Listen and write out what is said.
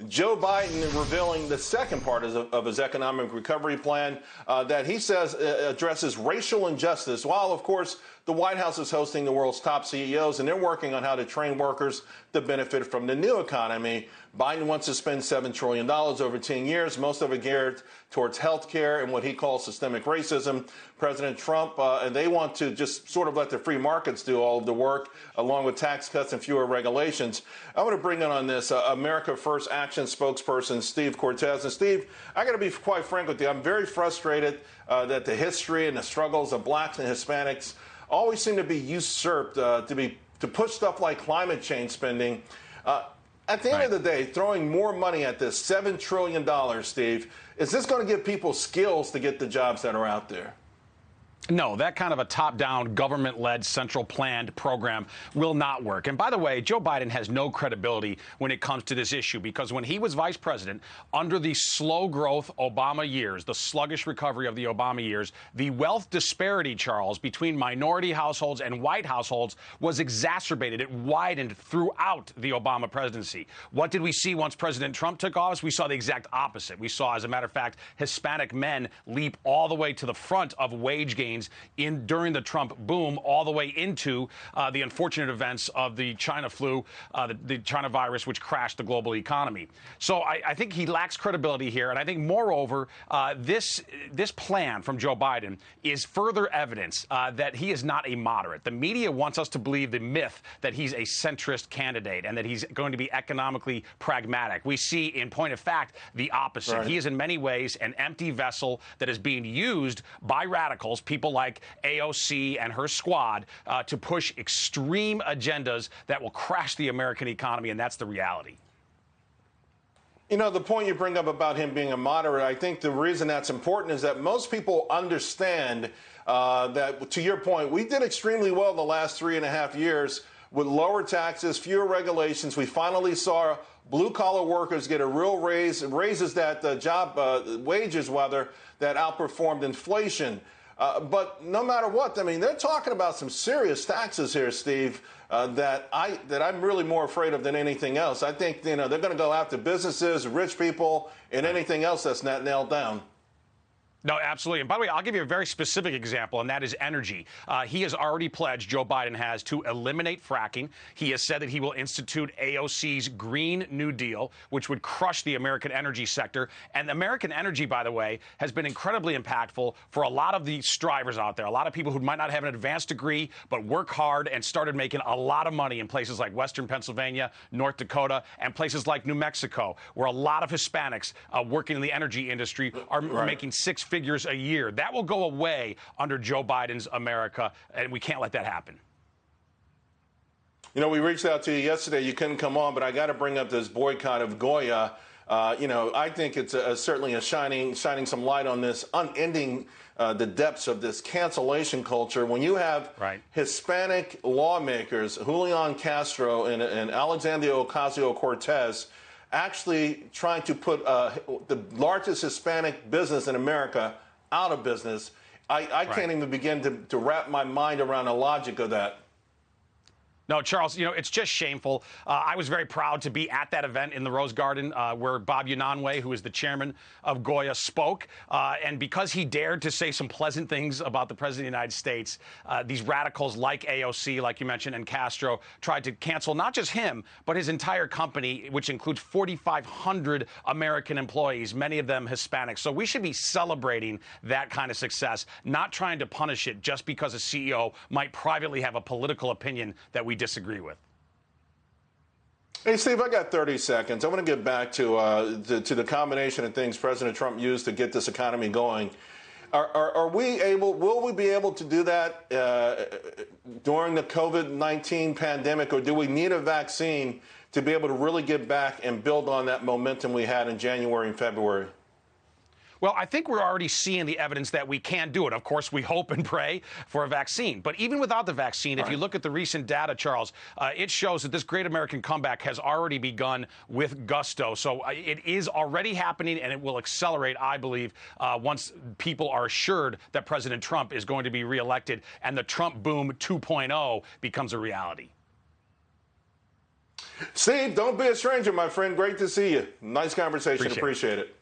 Joe Biden revealing the second part of his economic recovery plan that he says addresses racial injustice, while, of course, the White House is hosting the world's top CEOs, and they're working on how to train workers to benefit from the new economy. Biden wants to spend $7 trillion over 10 years, most of it geared towards health care and what he calls systemic racism. President Trump, and they want to just sort of let the free markets do all of the work, along with tax cuts and fewer regulations. I want to bring in on this America First Action spokesperson, Steve Cortes. And Steve, I got to be quite frank with you. I'm very frustrated that the history and the struggles of blacks and Hispanics always seem to be usurped to push stuff like climate change spending. At the end of the day, throwing more money at this, $7 trillion, Steve, is this going to give people skills to get the jobs that are out there? No, that kind of a top-down, government-led, central planned program will not work. And by the way, Joe Biden has no credibility when it comes to this issue, because when he was vice president, under the slow growth Obama years, the sluggish recovery of the Obama years, the wealth disparity, Charles, between minority households and white households was exacerbated. It widened throughout the Obama presidency. What did we see once President Trump took office? We saw the exact opposite. We saw, as a matter of fact, Hispanic men leap all the way to the front of wage gains during the Trump boom, all the way into the unfortunate events of the China flu, the China virus, which crashed the global economy. So I think he lacks credibility here. And I think, moreover, this plan from Joe Biden is further evidence that he is not a moderate. The media wants us to believe the myth that he's a centrist candidate and that he's going to be economically pragmatic. We see, in point of fact, the opposite. Right. He is in many ways an empty vessel that is being used by radicals, people like AOC and her squad, to push extreme agendas that will crash the American economy, and that's the reality. You know, the point you bring up about him being a moderate, I think the reason that's important is that most people understand that, to your point, we did extremely well the last 3.5 years with lower taxes, fewer regulations. We finally saw blue-collar workers get a real raises that wages, rather, that outperformed inflation. But no matter what, I mean, they're talking about some serious taxes here, Steve, that I'm really more afraid of than anything else. I think, they're going to go after businesses, rich people, and anything else that's not nailed down. No, absolutely. And by the way, I'll give you a very specific example, and that is energy. He has already pledged, Joe Biden has, to eliminate fracking. He has said that he will institute AOC's Green New Deal, which would crush the American energy sector. And American energy, by the way, has been incredibly impactful for a lot of the strivers out there, a lot of people who might not have an advanced degree, but work hard and started making a lot of money in places like Western Pennsylvania, North Dakota, and places like New Mexico, where a lot of Hispanics working in the energy industry are making six figures a year. That will go away under Joe Biden's America, and we can't let that happen. You know, we reached out to you yesterday. You couldn't come on, but I got to bring up this boycott of Goya. I think it's certainly shining some light on this, unending the depths of this cancellation culture. When you have Hispanic lawmakers, Julian Castro and Alexandria Ocasio-Cortez, actually trying to put the largest Hispanic business in America out of business, I can't even begin to wrap my mind around the logic of that. No, Charles, it's just shameful. I was very proud to be at that event in the Rose Garden where Bob Unanue, who is the chairman of Goya, spoke. And because he dared to say some pleasant things about the president of the United States, these radicals like AOC, like you mentioned, and Castro tried to cancel not just him, but his entire company, which includes 4,500 American employees, many of them Hispanic. So we should be celebrating that kind of success, not trying to punish it just because a CEO might privately have a political opinion that we disagree with. Hey, Steve, I got 30 seconds. I want to get back to the combination of things President Trump used to get this economy going. Will we be able to do that during the COVID-19 pandemic, or do we need a vaccine to be able to really get back and build on that momentum we had in January and February? Well, I think we're already seeing the evidence that we can do it. Of course, we hope and pray for a vaccine. But even without the vaccine, if you look at the recent data, Charles, it shows that this great American comeback has already begun with gusto. So it is already happening, and it will accelerate, I believe, once people are assured that President Trump is going to be reelected and the Trump boom 2.0 becomes a reality. Steve, don't be a stranger, my friend. Great to see you. Nice conversation. Appreciate it.